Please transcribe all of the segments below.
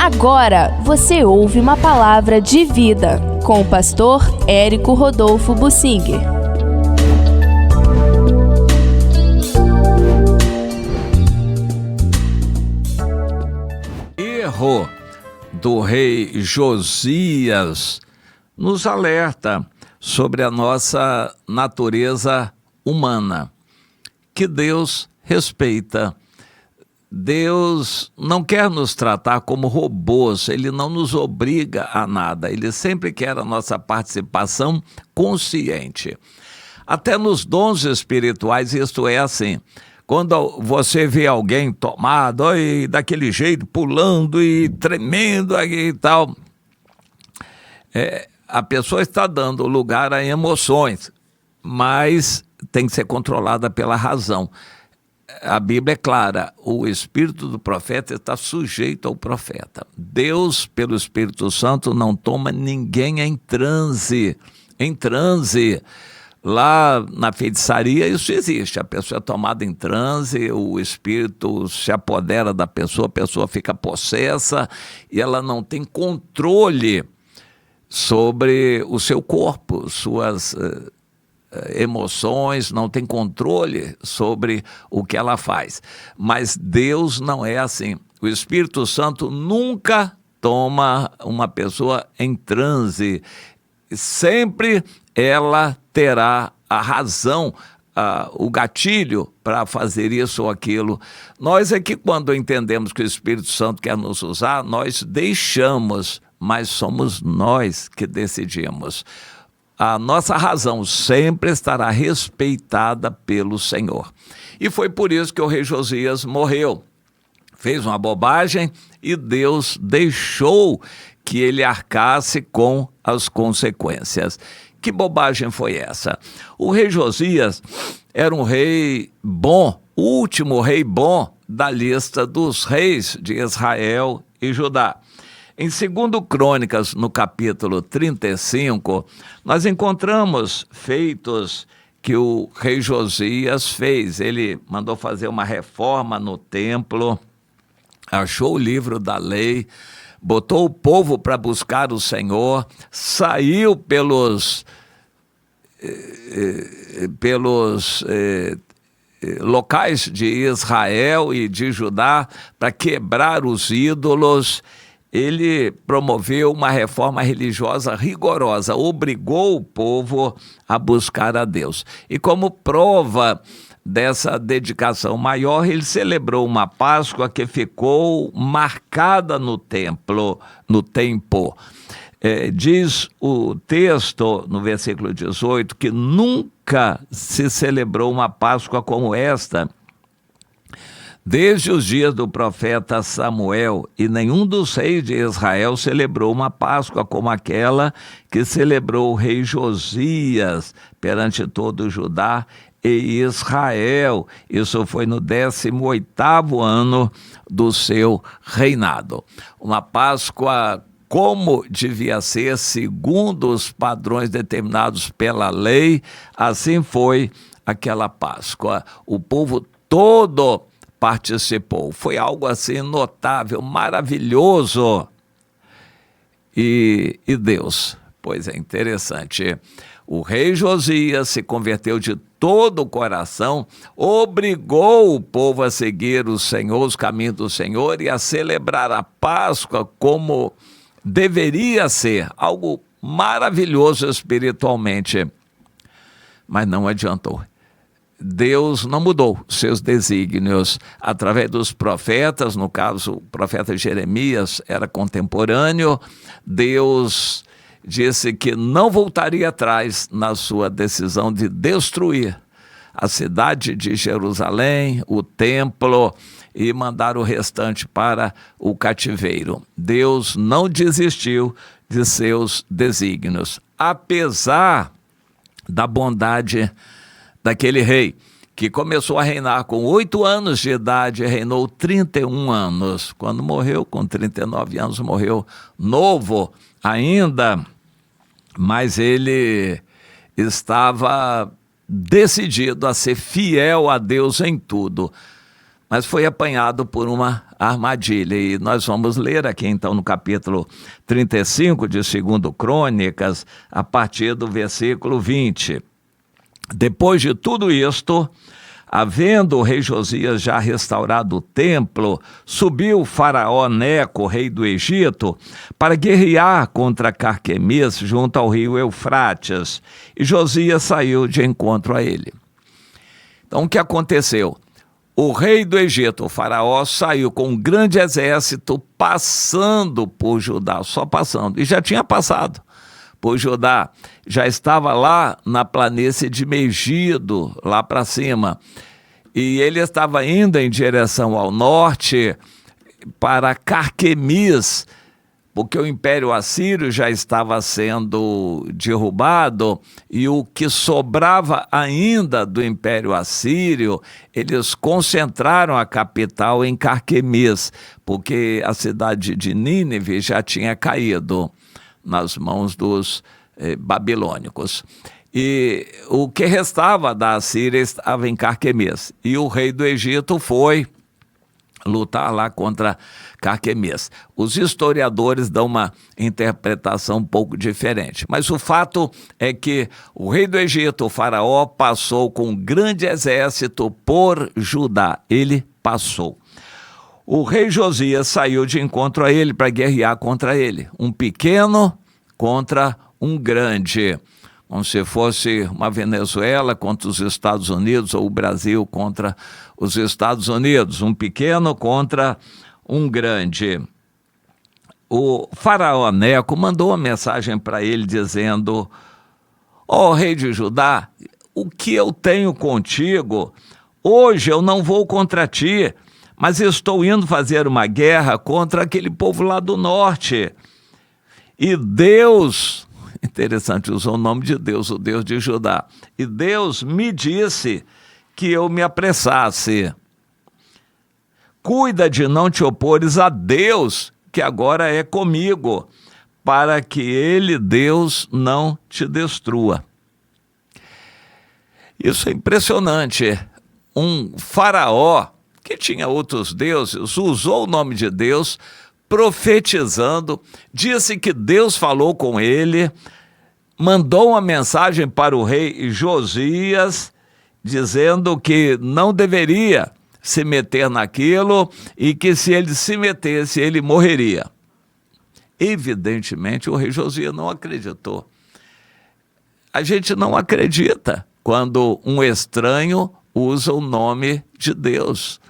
Agora você ouve uma palavra de vida com o pastor Érico Rodolfo Bussinger. Erro do rei Josias nos alerta sobre a nossa natureza humana, que Deus respeita. Deus não quer nos tratar como robôs, Ele não nos obriga a nada, Ele sempre quer a nossa participação consciente. Até nos dons espirituais isto é assim. Quando você vê alguém tomado, e daquele jeito, pulando e tremendo e tal, a pessoa está dando lugar a emoções, mas tem que ser controlada pela razão. A Bíblia é clara, o espírito do profeta está sujeito ao profeta. Deus, pelo Espírito Santo, não toma ninguém em transe. Lá na feitiçaria isso existe, a pessoa é tomada em transe, o espírito se apodera da pessoa, a pessoa fica possessa e ela não tem controle sobre o seu corpo, suas emoções, não tem controle sobre o que ela faz. Mas Deus não é assim. O Espírito Santo nunca toma uma pessoa em transe. Sempre ela terá a razão, o gatilho para fazer isso ou aquilo. Nós é que quando entendemos que o Espírito Santo quer nos usar, nós deixamos, mas somos nós que decidimos. A nossa razão sempre estará respeitada pelo Senhor. E foi por isso que o rei Josias morreu. Fez uma bobagem e Deus deixou que ele arcasse com as consequências. Que bobagem foi essa? O rei Josias era um rei bom, o último rei bom da lista dos reis de Israel e Judá. Em 2 Crônicas, no capítulo 35, nós encontramos feitos que o rei Josias fez. Ele mandou fazer uma reforma no templo, achou o livro da lei, botou o povo para buscar o Senhor, saiu pelos locais de Israel e de Judá para quebrar os ídolos. Ele promoveu uma reforma religiosa rigorosa, obrigou o povo a buscar a Deus. E como prova dessa dedicação maior, ele celebrou uma Páscoa que ficou marcada no tempo. Diz o texto, no versículo 18, que nunca se celebrou uma Páscoa como esta, desde os dias do profeta Samuel, e nenhum dos reis de Israel celebrou uma Páscoa como aquela que celebrou o rei Josias perante todo o Judá e Israel. Isso foi no 18º ano do seu reinado. Uma Páscoa como devia ser, segundo os padrões determinados pela lei, assim foi aquela Páscoa. O povo todo participou. Foi algo assim notável, maravilhoso. E Deus, pois é interessante, o rei Josias se converteu de todo o coração, obrigou o povo a seguir o Senhor, os caminhos do Senhor e a celebrar a Páscoa como deveria ser, algo maravilhoso espiritualmente. Mas não adiantou. Deus não mudou seus desígnios através dos profetas, no caso o profeta Jeremias era contemporâneo. Deus disse que não voltaria atrás na sua decisão de destruir a cidade de Jerusalém, o templo e mandar o restante para o cativeiro. Deus não desistiu de seus desígnios, apesar da bondade daquele rei, que começou a reinar com 8 anos de idade, reinou 31 anos. Quando morreu, com 39 anos, morreu novo ainda, mas ele estava decidido a ser fiel a Deus em tudo. mas foi apanhado por uma armadilha. E nós vamos ler aqui então no capítulo 35 de 2 Crônicas, a partir do versículo 20. Depois de tudo isto, havendo o rei Josias já restaurado o templo, subiu o faraó Neco, rei do Egito, para guerrear contra Carquemis junto ao rio Eufrates, e Josias saiu de encontro a ele. Então o que aconteceu? O rei do Egito, o faraó, saiu com um grande exército passando por Judá, só passando, e já tinha passado por Judá, já estava lá na planície de Megido, lá para cima, e ele estava indo em direção ao norte para Carquemis, porque o Império Assírio já estava sendo derrubado e o que sobrava ainda do Império Assírio, eles concentraram a capital em Carquemis, porque a cidade de Nínive já tinha caído nas mãos dos babilônicos. E o que restava da Assíria estava em Carquemis. E o rei do Egito foi lutar lá contra Carquemis. Os historiadores dão uma interpretação um pouco diferente, mas o fato é que o rei do Egito, o faraó, passou com um grande exército por Judá. Ele passou. O rei Josias saiu de encontro a ele para guerrear contra ele. Um pequeno contra um grande. Como se fosse uma Venezuela contra os Estados Unidos ou o Brasil contra os Estados Unidos. Um pequeno contra um grande. O faraó Neco mandou uma mensagem para ele dizendo: ó rei de Judá, o que eu tenho contigo? Hoje eu não vou contra ti, mas estou indo fazer uma guerra contra aquele povo lá do norte. E Deus... Interessante, usou o nome de Deus, o Deus de Judá. E Deus me disse que eu me apressasse. Cuida de não te opores a Deus, que agora é comigo, para que ele, Deus, não te destrua. Isso é impressionante. Um faraó que tinha outros deuses, usou o nome de Deus, profetizando, disse que Deus falou com ele, mandou uma mensagem para o rei Josias, dizendo que não deveria se meter naquilo e que se ele se metesse, ele morreria. Evidentemente, o rei Josias não acreditou. A gente não acredita quando um estranho usa o nome de Deus.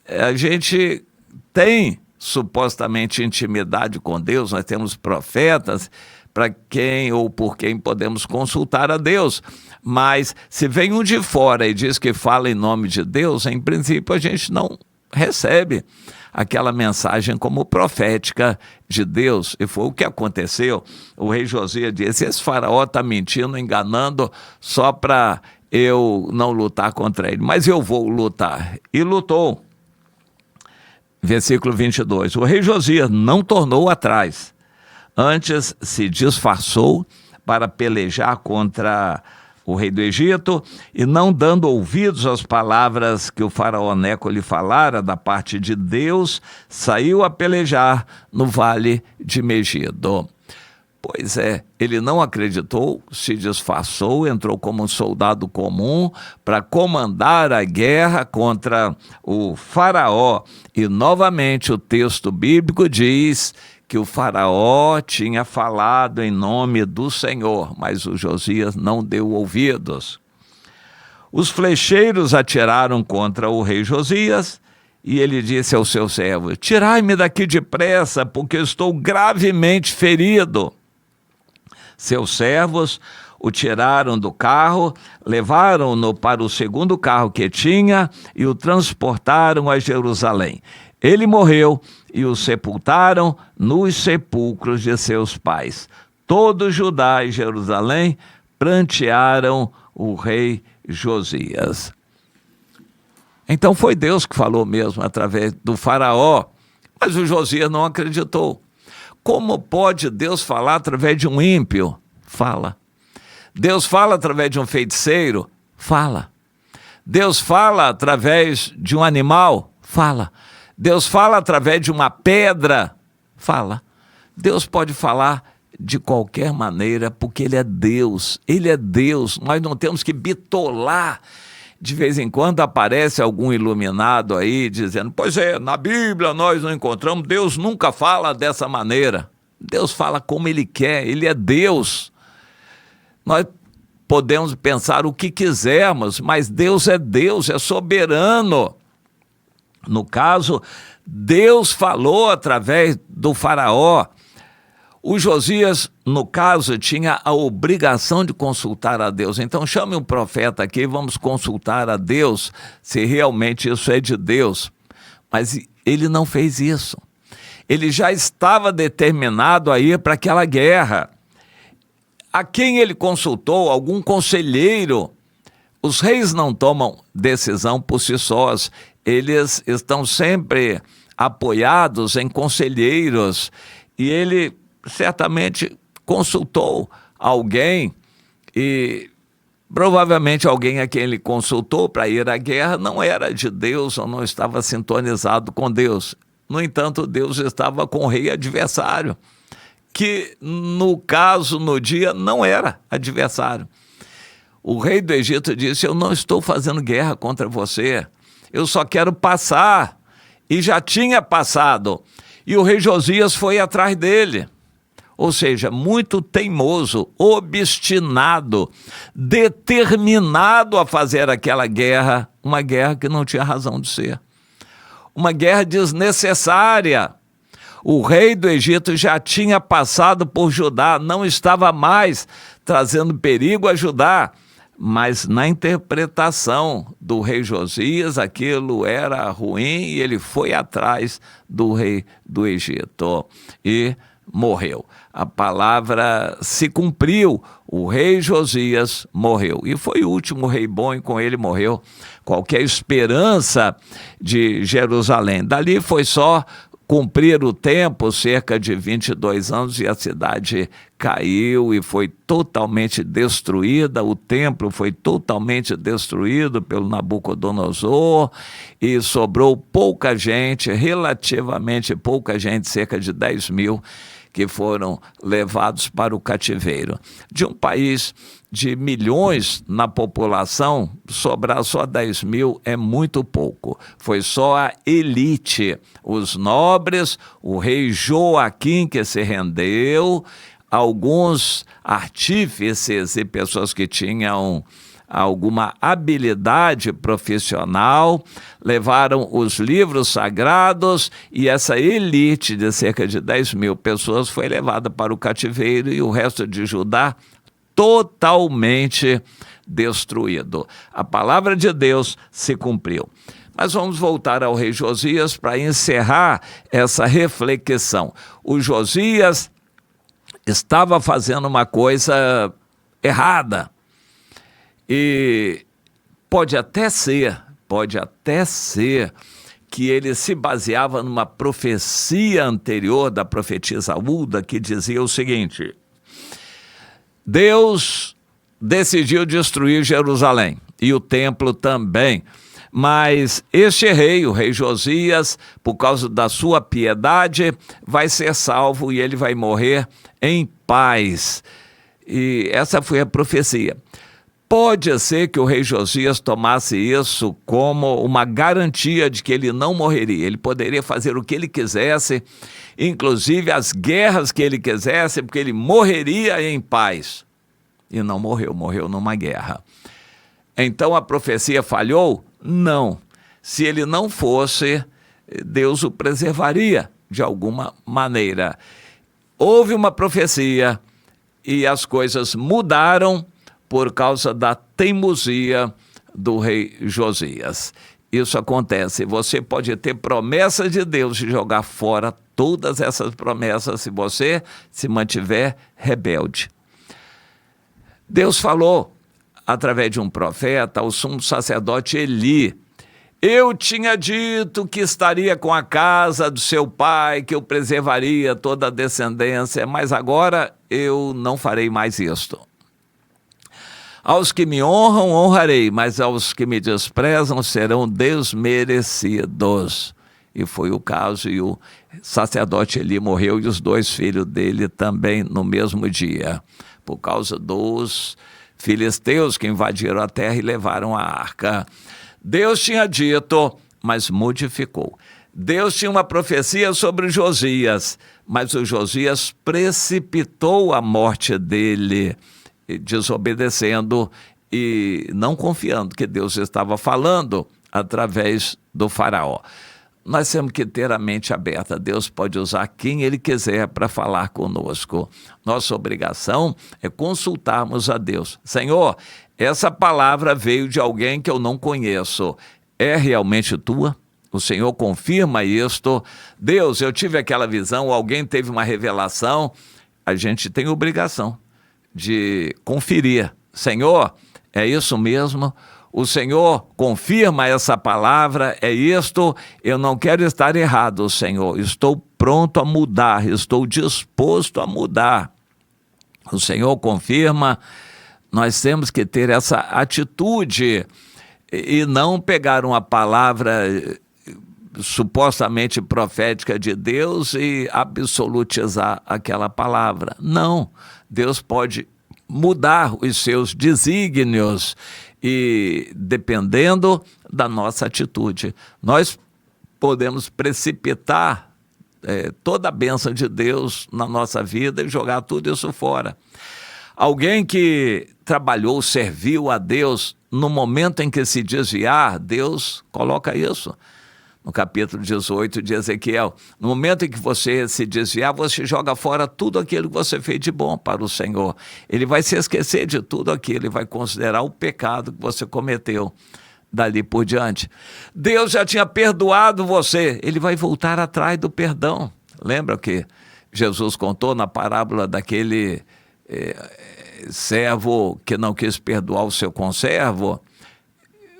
A gente tem supostamente intimidade com Deus, nós temos profetas para quem ou por quem podemos consultar a Deus, mas se vem um de fora e diz que fala em nome de Deus, em princípio a gente não recebe aquela mensagem como profética de Deus, e foi o que aconteceu. O rei Josias disse: esse faraó está mentindo, enganando, só para eu não lutar contra ele, mas eu vou lutar. E lutou. Versículo 22, o rei Josias não tornou atrás, antes se disfarçou para pelejar contra o rei do Egito, e não dando ouvidos às palavras que o faraó Neco lhe falara da parte de Deus, saiu a pelejar no vale de Megido. Pois é, ele não acreditou, se disfarçou, entrou como um soldado comum para comandar a guerra contra o faraó. E novamente o texto bíblico diz que o faraó tinha falado em nome do Senhor, mas o Josias não deu ouvidos. Os flecheiros atiraram contra o rei Josias, e ele disse ao seu servo: tirai-me daqui depressa, porque eu estou gravemente ferido. Seus servos o tiraram do carro, levaram-no para o segundo carro que tinha e o transportaram a Jerusalém. Ele morreu e o sepultaram nos sepulcros de seus pais. Todo Judá e Jerusalém prantearam o rei Josias. Então foi Deus que falou mesmo através do faraó, mas o Josias não acreditou. Como pode Deus falar através de um ímpio? Fala. Deus fala através de um feiticeiro? Fala. Deus fala através de um animal? Fala. Deus fala através de uma pedra? Fala. Deus pode falar de qualquer maneira, porque Ele é Deus. Ele é Deus. Nós não temos que bitolar. De vez em quando aparece algum iluminado aí dizendo, pois é, na Bíblia nós não encontramos, Deus nunca fala dessa maneira. Deus fala como Ele quer, Ele é Deus. Nós podemos pensar o que quisermos, mas Deus é soberano. No caso, Deus falou através do faraó. O Josias, no caso, tinha a obrigação de consultar a Deus. Então chame um profeta aqui e vamos consultar a Deus se realmente isso é de Deus. Mas ele não fez isso. Ele já estava determinado a ir para aquela guerra. A quem ele consultou? Algum conselheiro. Os reis não tomam decisão por si sós. Eles estão sempre apoiados em conselheiros. E ele certamente consultou alguém e provavelmente alguém a quem ele consultou para ir à guerra não era de Deus ou não estava sintonizado com Deus. No entanto, Deus estava com o rei adversário, que no caso, no dia, não era adversário. O rei do Egito disse, eu não estou fazendo guerra contra você, eu só quero passar, e já tinha passado. E o rei Josias foi atrás dele. Ou seja, muito teimoso, obstinado, determinado a fazer aquela guerra, uma guerra que não tinha razão de ser. Uma guerra desnecessária. O rei do Egito já tinha passado por Judá, não estava mais trazendo perigo a Judá, mas na interpretação do rei Josias, aquilo era ruim e ele foi atrás do rei do Egito e morreu. A palavra se cumpriu, o rei Josias morreu. E foi o último rei bom e com ele morreu qualquer esperança de Jerusalém. Dali foi só cumprir o tempo, cerca de 22 anos, e a cidade caiu e foi totalmente destruída. O templo foi totalmente destruído pelo Nabucodonosor e sobrou pouca gente, relativamente pouca gente, cerca de 10 mil, que foram levados para o cativeiro. De um país de milhões na população, sobrar só 10 mil é muito pouco. Foi só a elite, os nobres, o rei Joaquim que se rendeu, alguns artífices e pessoas que tinham alguma habilidade profissional, levaram os livros sagrados e essa elite de cerca de 10 mil pessoas foi levada para o cativeiro e o resto de Judá totalmente destruído. A palavra de Deus se cumpriu. Mas vamos voltar ao rei Josias para encerrar essa reflexão. O Josias estava fazendo uma coisa errada. E pode até ser que ele se baseava numa profecia anterior da profetisa Hulda, que dizia o seguinte: Deus decidiu destruir Jerusalém e o templo também, mas este rei, o rei Josias, por causa da sua piedade, vai ser salvo e ele vai morrer em paz. E essa foi a profecia. Pode ser que o rei Josias tomasse isso como uma garantia de que ele não morreria. Ele poderia fazer o que ele quisesse, inclusive as guerras que ele quisesse, porque ele morreria em paz. E não morreu, morreu numa guerra. Então a profecia falhou? Não. Se ele não fosse, Deus o preservaria de alguma maneira. Houve uma profecia e as coisas mudaram por causa da teimosia do rei Josias. Isso acontece. Você pode ter promessas de Deus e jogar fora todas essas promessas se você se mantiver rebelde. Deus falou, através de um profeta, ao sumo sacerdote Eli: eu tinha dito que estaria com a casa do seu pai, que eu preservaria toda a descendência, mas agora eu não farei mais isto. Aos que me honram, honrarei, mas aos que me desprezam serão desmerecidos. E foi o caso, e o sacerdote Eli morreu, e os 2 filhos dele também no mesmo dia, por causa dos filisteus que invadiram a terra e levaram a arca. Deus tinha dito, mas modificou. Deus tinha uma profecia sobre Josias, mas o Josias precipitou a morte dele, desobedecendo e não confiando que Deus estava falando através do faraó. Nós temos que ter a mente aberta. Deus pode usar quem Ele quiser para falar conosco. Nossa obrigação é consultarmos a Deus. Senhor, essa palavra veio de alguém que eu não conheço. É realmente tua? O Senhor confirma isto. Deus, eu tive aquela visão, alguém teve uma revelação. A gente tem obrigação de conferir. Senhor, é isso mesmo? O Senhor confirma essa palavra, é isto? Eu não quero estar errado, Senhor. Estou pronto a mudar, estou disposto a mudar. O Senhor confirma. Nós temos que ter essa atitude e não pegar uma palavra supostamente profética de Deus e absolutizar aquela palavra. Não, Deus pode mudar os seus desígnios e dependendo da nossa atitude. Nós podemos precipitar toda a bênção de Deus na nossa vida e jogar tudo isso fora. Alguém que trabalhou, serviu a Deus, no momento em que se desviar, Deus coloca isso. No capítulo 18 de Ezequiel, no momento em que você se desviar, você joga fora tudo aquilo que você fez de bom para o Senhor. Ele vai se esquecer de tudo aquilo, ele vai considerar o pecado que você cometeu dali por diante. Deus já tinha perdoado você, ele vai voltar atrás do perdão. Lembra que Jesus contou na parábola daquele servo que não quis perdoar o seu conservo?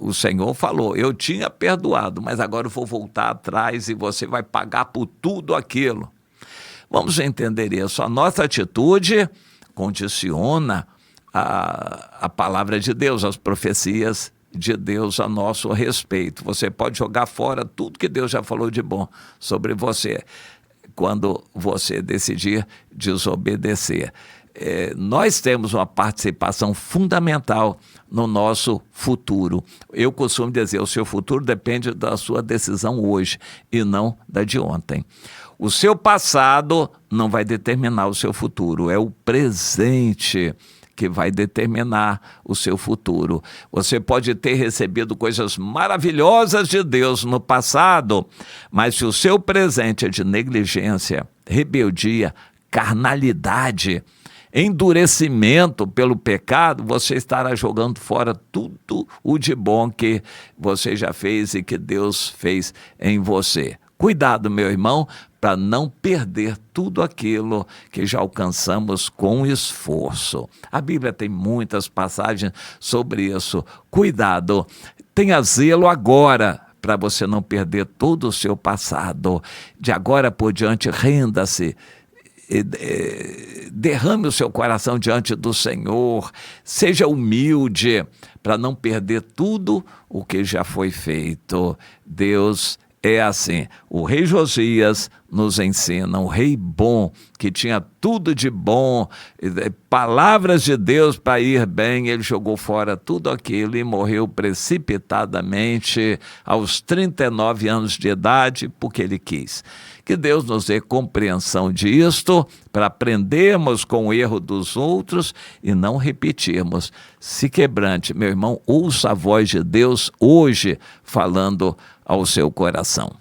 O Senhor falou, eu tinha perdoado, mas agora eu vou voltar atrás e você vai pagar por tudo aquilo. Vamos entender isso. A nossa atitude condiciona a palavra de Deus, as profecias de Deus a nosso respeito. Você pode jogar fora tudo que Deus já falou de bom sobre você, quando você decidir desobedecer. Nós temos uma participação fundamental no nosso futuro. Eu costumo dizer, o seu futuro depende da sua decisão hoje e não da de ontem. O seu passado não vai determinar o seu futuro, é o presente que vai determinar o seu futuro. Você pode ter recebido coisas maravilhosas de Deus no passado, mas se o seu presente é de negligência, rebeldia, carnalidade, endurecimento pelo pecado, você estará jogando fora tudo o de bom que você já fez e que Deus fez em você. Cuidado, meu irmão, para não perder tudo aquilo que já alcançamos com esforço. A Bíblia tem muitas passagens sobre isso. Cuidado, tenha zelo agora, para você não perder todo o seu passado. De agora por diante, renda-se, derrame o seu coração diante do Senhor, seja humilde para não perder tudo o que já foi feito. Deus é assim. O rei Josias nos ensina, um rei bom, que tinha tudo de bom, palavras de Deus para ir bem, ele jogou fora tudo aquilo e morreu precipitadamente aos 39 anos de idade, porque ele quis. Que Deus nos dê compreensão disto, para aprendermos com o erro dos outros e não repetirmos. Se quebrante, meu irmão, ouça a voz de Deus hoje falando ao seu coração.